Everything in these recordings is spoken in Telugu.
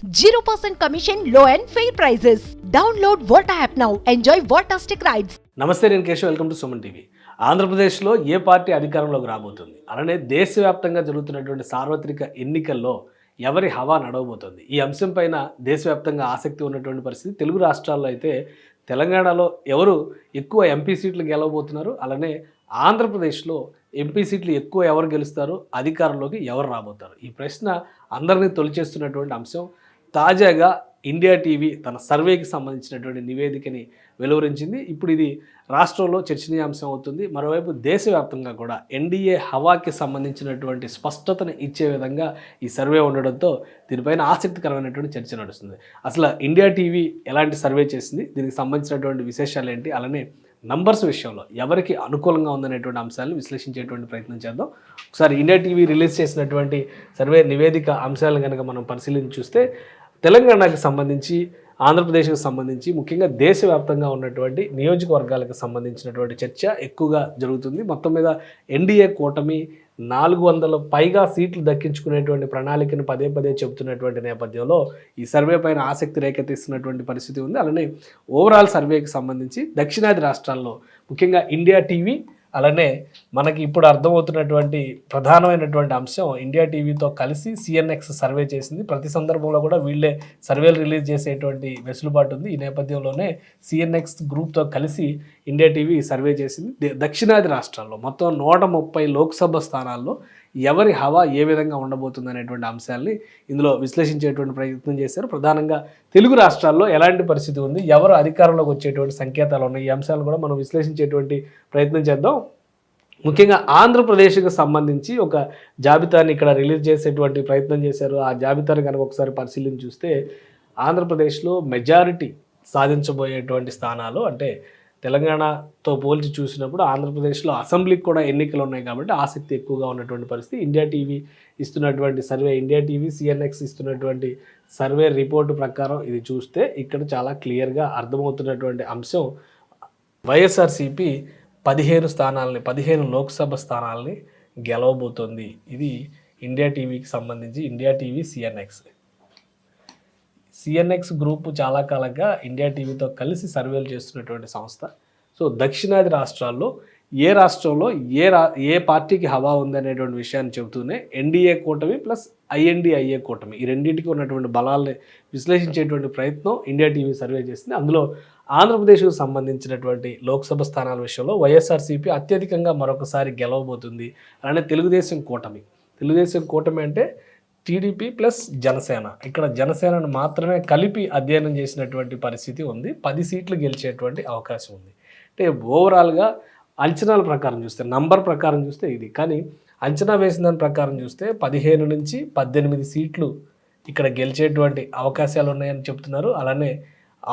0% commission, low and fair prices. Download Volta app now. Enjoy Voltastic rides. నమస్తే, నేను Keshav. Welcome to Suman TV. ఆంధ్రప్రదేశ్లో ఏ పార్టీ అధికారంలోకి రాబోతుంది, అలానే దేశవ్యాప్తంగా జరుగుతున్నటువంటి సార్వత్రిక ఎన్నికల్లో ఎవరి హవా నడవబోతుంది, ఈ అంశం పైన దేశవ్యాప్తంగా ఆసక్తి ఉన్నటువంటి పరిస్థితి. తెలుగు రాష్ట్రాల్లో అయితే తెలంగాణలో ఎవరు ఎక్కువ ఎంపీ సీట్లు గెలవబోతున్నారు, అలానే ఆంధ్రప్రదేశ్లో ఎంపీ సీట్లు ఎక్కువ ఎవరు గెలుస్తారు, అధికారంలోకి ఎవరు రాబోతారు, ఈ ప్రశ్న అందరినీ తొలిచేస్తున్నటువంటి అంశం. తాజాగా ఇండియా టీవీ తన సర్వేకి సంబంధించినటువంటి నివేదికని వెలువరించింది. ఇప్పుడు ఇది రాష్ట్రంలో చర్చనీయాంశం అవుతుంది. మరోవైపు దేశవ్యాప్తంగా కూడా ఎన్డీఏ హవాకి సంబంధించినటువంటి స్పష్టతను ఇచ్చే విధంగా ఈ సర్వే ఉండడంతో దీనిపైన ఆసక్తికరమైనటువంటి చర్చ నడుస్తుంది. అసలు ఇండియా టీవీ ఎలాంటి సర్వే చేసింది, దీనికి సంబంధించినటువంటి విశేషాలు ఏంటి, అలానే నంబర్స్ విషయంలో ఎవరికి అనుకూలంగా ఉందనేటువంటి అంశాలను విశ్లేషించేటువంటి ప్రయత్నం చేద్దాం. ఒకసారి ఇండియా టీవీ రిలీజ్ చేసినటువంటి సర్వే నివేదిక అంశాలను కనుక మనం పరిశీలించి చూస్తే, తెలంగాణకు సంబంధించి, ఆంధ్రప్రదేశ్కి సంబంధించి, ముఖ్యంగా దేశవ్యాప్తంగా ఉన్నటువంటి నియోజకవర్గాలకు సంబంధించినటువంటి చర్చ ఎక్కువగా జరుగుతుంది. మొత్తం మీద ఎన్డీఏ కూటమి 400 పైగా సీట్లు దక్కించుకునేటువంటి ప్రణాళికను పదే పదే చెబుతున్నటువంటి నేపథ్యంలో ఈ సర్వే పైన ఆసక్తి రేకెత్తిస్తున్నటువంటి పరిస్థితి ఉంది. అలానే ఓవరాల్ సర్వేకి సంబంధించి దక్షిణాది రాష్ట్రాల్లో ముఖ్యంగా ఇండియా టీవీ, అలానే మనకి ఇప్పుడు అర్థమవుతున్నటువంటి ప్రధానమైనటువంటి అంశం, ఇండియా టీవీతో కలిసి సిఎన్ఎక్స్ సర్వే చేసింది. ప్రతి సందర్భంలో కూడా వీళ్ళే సర్వేలు రిలీజ్ చేసేటువంటి వెసులుబాటు ఉంది. ఈ నేపథ్యంలోనే సిఎన్ఎక్స్ గ్రూప్తో కలిసి ఇండియా టీవీ సర్వే చేసింది. దక్షిణాది రాష్ట్రాల్లో మొత్తం 130 లోక్సభ స్థానాల్లో ఎవరి హవా ఏ విధంగా ఉండబోతుంది అనేటువంటి అంశాలని ఇందులో విశ్లేషించేటువంటి ప్రయత్నం చేశారు. ప్రధానంగా తెలుగు రాష్ట్రాల్లో ఎలాంటి పరిస్థితి ఉంది, ఎవరు అధికారంలోకి వచ్చేటువంటి సంకేతాలు ఉన్నాయి, ఈ అంశాలను కూడా మనం విశ్లేషించేటువంటి ప్రయత్నం చేద్దాం. ముఖ్యంగా ఆంధ్రప్రదేశ్కి సంబంధించి ఒక జాబితాని ఇక్కడ రిలీజ్ చేసేటువంటి ప్రయత్నం చేశారు. ఆ జాబితాని కనుక ఒకసారి పరిశీలించి చూస్తే, ఆంధ్రప్రదేశ్లో మెజారిటీ సాధించబోయేటువంటి స్థానాలు, అంటే తెలంగాణతో పోల్చి చూసినప్పుడు ఆంధ్రప్రదేశ్లో అసెంబ్లీకి కూడా ఎన్నికలు ఉన్నాయి కాబట్టి ఆసక్తి ఎక్కువగా ఉన్నటువంటి పరిస్థితి. ఇండియా టీవీ ఇస్తున్నటువంటి సర్వే, ఇండియా టీవీ సిఎన్ఎక్స్ ఇస్తున్నటువంటి సర్వే రిపోర్టు ప్రకారం ఇది చూస్తే ఇక్కడ చాలా క్లియర్గా అర్థమవుతున్నటువంటి అంశం, వైఎస్ఆర్సీపీ 15 లోక్సభ స్థానాలని గెలవబోతోంది. ఇది ఇండియా టీవీకి సంబంధించి ఇండియా టీవీ సిఎన్ఎక్స్ గ్రూప్ చాలా కాలంగా ఇండియా టీవీతో కలిసి సర్వేలు చేస్తున్నటువంటి సంస్థ. సో దక్షిణాది రాష్ట్రాల్లో ఏ రాష్ట్రంలో ఏ పార్టీకి హవా ఉందనేటువంటి విషయాన్ని చెబుతూనే ఎన్డీఏ కూటమి ప్లస్ ఐఎన్డీఐఏ కూటమి, ఈ రెండింటికి ఉన్నటువంటి బలాల్ని విశ్లేషించేటువంటి ప్రయత్నం ఇండియా టీవీ సర్వే చేసింది. అందులో ఆంధ్రప్రదేశ్కు సంబంధించినటువంటి లోక్సభ స్థానాల విషయంలో వైఎస్ఆర్సీపీ అత్యధికంగా మరొకసారి గెలవబోతుంది. అలానే తెలుగుదేశం కూటమి అంటే టీడీపీ ప్లస్ జనసేన, ఇక్కడ జనసేనను మాత్రమే కలిపి అధ్యయనం చేసినటువంటి పరిస్థితి ఉంది. 10 సీట్లు గెలిచేటువంటి అవకాశం ఉంది. అంటే ఓవరాల్గా అంచనాల ప్రకారం చూస్తే, నంబర్ ప్రకారం చూస్తే ఇది, కానీ అంచనా వేసిన దాని ప్రకారం చూస్తే 15 నుంచి 18 సీట్లు ఇక్కడ గెలిచేటువంటి అవకాశాలు ఉన్నాయని చెప్తున్నారు. అలానే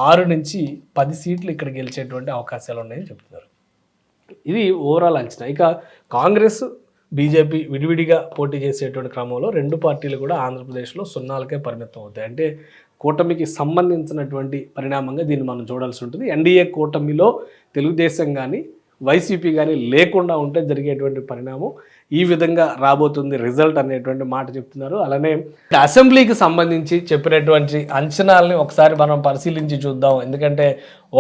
6 నుంచి 10 సీట్లు ఇక్కడ గెలిచేటువంటి అవకాశాలు ఉన్నాయని చెప్తున్నారు. ఇది ఓవరాల్ అంచనా. ఇక కాంగ్రెస్, బీజేపీ విడివిడిగా పోటీ చేసేటువంటి క్రమంలో రెండు పార్టీలు కూడా ఆంధ్రప్రదేశ్లో 0కే పరిమితం అవుతాయి. అంటే కూటమికి సంబంధించినటువంటి పరిణామంగా దీన్ని మనం చూడాల్సి ఉంటుంది. ఎన్డీఏ కూటమిలో తెలుగుదేశం కానీ వైసీపీ కానీ లేకుండా ఉంటే జరిగేటువంటి పరిణామం ఈ విధంగా రాబోతుంది రిజల్ట్ అనేటువంటి మాట చెప్తున్నారు. అలానే అసెంబ్లీకి సంబంధించి చెప్పినటువంటి అంచనాలని ఒకసారి మనం పరిశీలించి చూద్దాం. ఎందుకంటే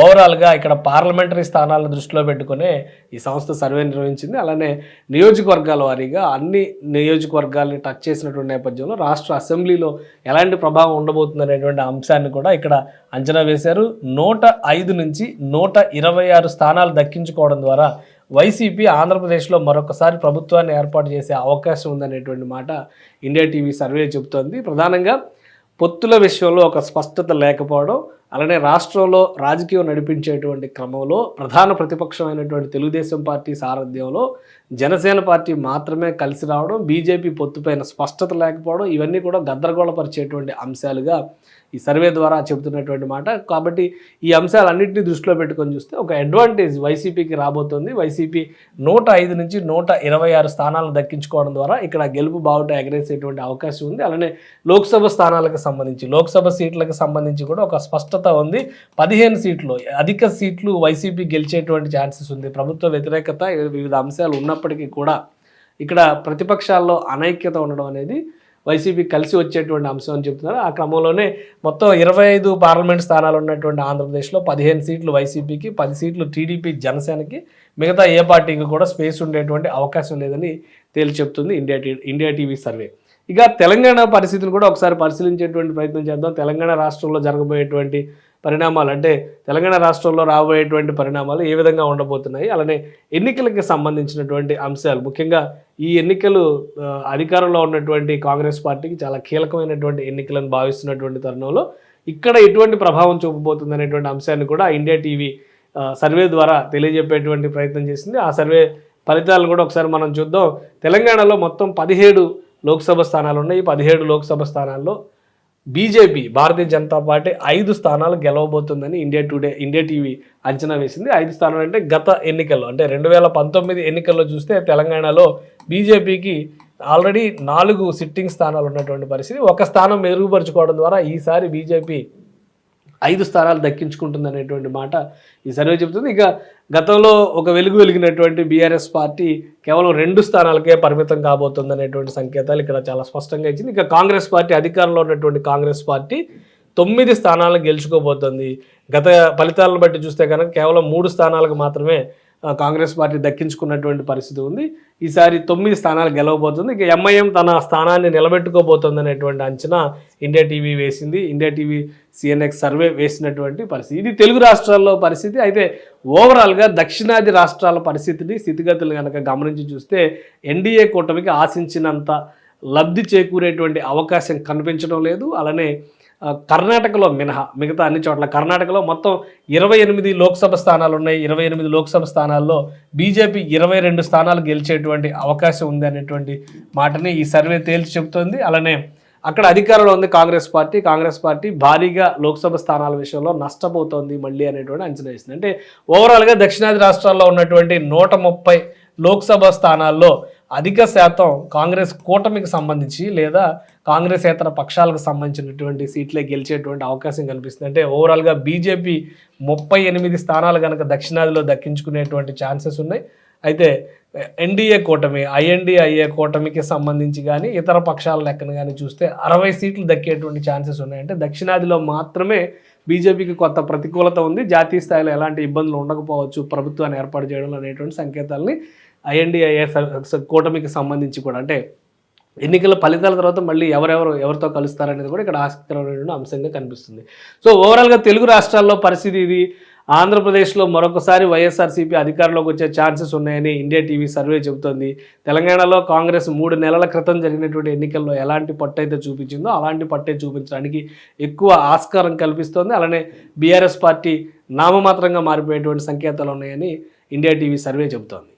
ఓవరాల్గా ఇక్కడ పార్లమెంటరీ స్థానాలను దృష్టిలో పెట్టుకునే ఈ సంస్థ సర్వే నిర్వహించింది. అలానే నియోజకవర్గాల వారీగా అన్ని నియోజకవర్గాల్ని టచ్ చేసినటువంటి నేపథ్యంలో రాష్ట్ర అసెంబ్లీలో ఎలాంటి ప్రభావం ఉండబోతుంది అనేటువంటి అంశాన్ని కూడా ఇక్కడ అంచనా వేశారు. 105 నుంచి 126 స్థానాలు దక్కించుకోవడం ద్వారా వైసీపీ ఆంధ్రప్రదేశ్లో మరొకసారి ప్రభుత్వాన్ని ఏర్పాటు చేసే అవకాశం ఉందనేటువంటి మాట ఇండియా టీవీ సర్వే చెబుతోంది. ప్రధానంగా పొత్తుల విషయంలో ఒక స్పష్టత లేకపోవడం, అలానే రాష్ట్రంలో రాజకీయం నడిపించేటువంటి క్రమంలో ప్రధాన ప్రతిపక్షమైనటువంటి తెలుగుదేశం పార్టీ సారథ్యంలో జనసేన పార్టీ మాత్రమే కలిసి రావడం, బీజేపీ పొత్తుపైన స్పష్టత లేకపోవడం, ఇవన్నీ కూడా గద్దరగోళపరిచేటువంటి అంశాలుగా ఈ సర్వే ద్వారా చెబుతున్నటువంటి మాట. కాబట్టి ఈ అంశాలన్నింటినీ దృష్టిలో పెట్టుకొని చూస్తే ఒక అడ్వాంటేజ్ వైసీపీకి రాబోతోంది. వైసీపీ 105 నుంచి 126 స్థానాలను దక్కించుకోవడం ద్వారా ఇక్కడ గెలుపు బావుట ఎగరేసేటువంటి అవకాశం ఉంది. అలానే లోక్సభ స్థానాలకు సంబంధించి, లోక్సభ సీట్లకు సంబంధించి కూడా ఒక స్పష్టత ఉంది. 15 సీట్లు, అధిక సీట్లు వైసీపీ గెలిచేటువంటి ఛాన్సెస్ ఉంది. ప్రభుత్వ వ్యతిరేకత, వివిధ అంశాలు ఉన్నప్పటికీ కూడా ఇక్కడ ప్రతిపక్షాల్లో అనైక్యత ఉండడం అనేది వైసీపీ కలిసి వచ్చేటువంటి అంశం అని చెప్తున్నారు. ఆ క్రమంలోనే మొత్తం 25 పార్లమెంట్ స్థానాలు ఉన్నటువంటి ఆంధ్రప్రదేశ్లో 15 సీట్లు వైసీపీకి, 10 సీట్లు టీడీపీ జనసేనకి, మిగతా ఏ పార్టీకి కూడా స్పేస్ ఉండేటువంటి అవకాశం లేదని తేల్చి చెప్తుంది ఇండియా టీవీ సర్వే. ఇక తెలంగాణ పరిస్థితిని కూడా ఒకసారి పరిశీలించేటువంటి ప్రయత్నం చేద్దాం. తెలంగాణ రాష్ట్రంలో జరగబోయేటువంటి పరిణామాలు, అంటే తెలంగాణ రాష్ట్రంలో రాబోయేటువంటి పరిణామాలు ఏ విధంగా ఉండబోతున్నాయి, అలానే ఎన్నికలకి సంబంధించినటువంటి అంశాలు, ముఖ్యంగా ఈ ఎన్నికలు అధికారంలో ఉన్నటువంటి కాంగ్రెస్ పార్టీకి చాలా కీలకమైనటువంటి ఎన్నికలను భావిస్తున్నటువంటి తరుణంలో ఇక్కడ ఎటువంటి ప్రభావం చూపబోతుంది అనేటువంటి అంశాన్ని కూడా ఇండియా టీవీ సర్వే ద్వారా తెలియజెప్పేటువంటి ప్రయత్నం చేసింది. ఆ సర్వే ఫలితాలను కూడా ఒకసారి మనం చూద్దాం. తెలంగాణలో మొత్తం 17 లోక్సభ స్థానాలు ఉన్నాయి. 17 లోక్సభ స్థానాల్లో బీజేపీ, భారతీయ జనతా పార్టీ 5 స్థానాలు గెలవబోతుందని ఇండియా టీవీ అంచనా వేసింది. 5 స్థానాలు అంటే గత ఎన్నికల్లో, అంటే 2019 ఎన్నికల్లో చూస్తే తెలంగాణలో బీజేపీకి ఆల్రెడీ 4 సిట్టింగ్ స్థానాలు ఉన్నటువంటి పరిస్థితి. ఒక స్థానం మెరుగుపరుచుకోవడం ద్వారా ఈసారి బీజేపీ 5 స్థానాలు దక్కించుకుంటుంది అనేటువంటి మాట ఈ సర్వే చెబుతుంది. ఇక గతంలో ఒక వెలిగినటువంటి బీఆర్ఎస్ పార్టీ కేవలం 2 స్థానాలకే పరిమితం కాబోతుంది అనేటువంటి సంకేతాలు ఇక్కడ చాలా స్పష్టంగా ఇచ్చింది. ఇక కాంగ్రెస్ పార్టీ, అధికారంలో ఉన్నటువంటి కాంగ్రెస్ పార్టీ 9 స్థానాలను గెలుచుకోబోతుంది. గత ఫలితాలను బట్టి చూస్తే కనుక కేవలం 3 స్థానాలకు మాత్రమే కాంగ్రెస్ పార్టీ దక్కించుకున్నటువంటి పరిస్థితి ఉంది. ఈసారి 9 స్థానాలు గెలవబోతుంది. ఇక ఎంఐఎం తన స్థానాన్ని నిలబెట్టుకోబోతుంది అనేటువంటి అంచనా ఇండియా టీవీ వేసింది. ఇండియా టీవీ సిఎన్ఎక్స్ సర్వే వేసినటువంటి పరిస్థితి. ఇది తెలుగు రాష్ట్రాల్లో పరిస్థితి. అయితే ఓవరాల్గా దక్షిణాది రాష్ట్రాల పరిస్థితిని, స్థితిగతులు కనుక గమనించి చూస్తే ఎన్డీఏ కూటమికి ఆశించినంత లబ్ధి చేకూరేటువంటి అవకాశం కనిపించడం లేదు. అలానే కర్ణాటకలో మినహా మిగతా అన్ని చోట్ల, కర్ణాటకలో మొత్తం 28 లోక్సభ స్థానాలు ఉన్నాయి. 28 లోక్సభ స్థానాల్లో బీజేపీ 22 స్థానాలు గెలిచేటువంటి అవకాశం ఉంది అనేటువంటి మాటని ఈ సర్వే తేల్చి చెబుతోంది. అలానే అక్కడ అధికారంలో ఉంది కాంగ్రెస్ పార్టీ భారీగా లోక్సభ స్థానాల విషయంలో నష్టపోతోంది మళ్ళీ అనేటువంటి అంచనా వేసింది. అంటే ఓవరాల్గా దక్షిణాది రాష్ట్రాల్లో ఉన్నటువంటి 130 లోక్సభ స్థానాల్లో అధిక శాతం కాంగ్రెస్ కూటమికి సంబంధించి లేదా కాంగ్రెసేతర పక్షాలకు సంబంధించినటువంటి సీట్లే గెలిచేటువంటి అవకాశం కనిపిస్తుంది. అంటే ఓవరాల్గా బీజేపీ 38 స్థానాలు కనుక దక్షిణాదిలో దక్కించుకునేటువంటి ఛాన్సెస్ ఉన్నాయి. అయితే ఎన్డీఏ కూటమి, ఐఎన్డీఐఏ కూటమికి సంబంధించి కానీ ఇతర పక్షాల లెక్కను కానీ చూస్తే 60 సీట్లు దక్కేటువంటి ఛాన్సెస్ ఉన్నాయి. అంటే దక్షిణాదిలో మాత్రమే బీజేపీకి కొత్త ప్రతికూలత ఉంది. జాతీయ స్థాయిలో ఎలాంటి ఇబ్బందులు ఉండకపోవచ్చు ప్రభుత్వాన్ని ఏర్పాటు చేయడం అనేటువంటి సంకేతాలని ఐఎన్డీఐఏ కూటమికి సంబంధించి కూడా, అంటే ఎన్నికల ఫలితాల తర్వాత మళ్ళీ ఎవరితో కలుస్తారనేది కూడా ఇక్కడ ఆసక్తికరమైనటువంటి అంశంగా కనిపిస్తుంది. సో ఓవరాల్గా తెలుగు రాష్ట్రాల్లో పరిస్థితి ఇది. ఆంధ్రప్రదేశ్లో మరొకసారి వైఎస్ఆర్సీపీ అధికారంలోకి వచ్చే ఛాన్సెస్ ఉన్నాయని ఇండియా టీవీ సర్వే చెబుతోంది. తెలంగాణలో కాంగ్రెస్ 3 నెలల క్రితం జరిగినటువంటి ఎన్నికల్లో ఎలాంటి పట్టు అయితే చూపించిందో అలాంటి పట్టే చూపించడానికి ఎక్కువ ఆస్కారం కల్పిస్తోంది. అలానే బీఆర్ఎస్ పార్టీ నామమాత్రంగా మారిపోయేటువంటి సంకేతాలు ఉన్నాయని ఇండియా టీవీ సర్వే చెబుతోంది.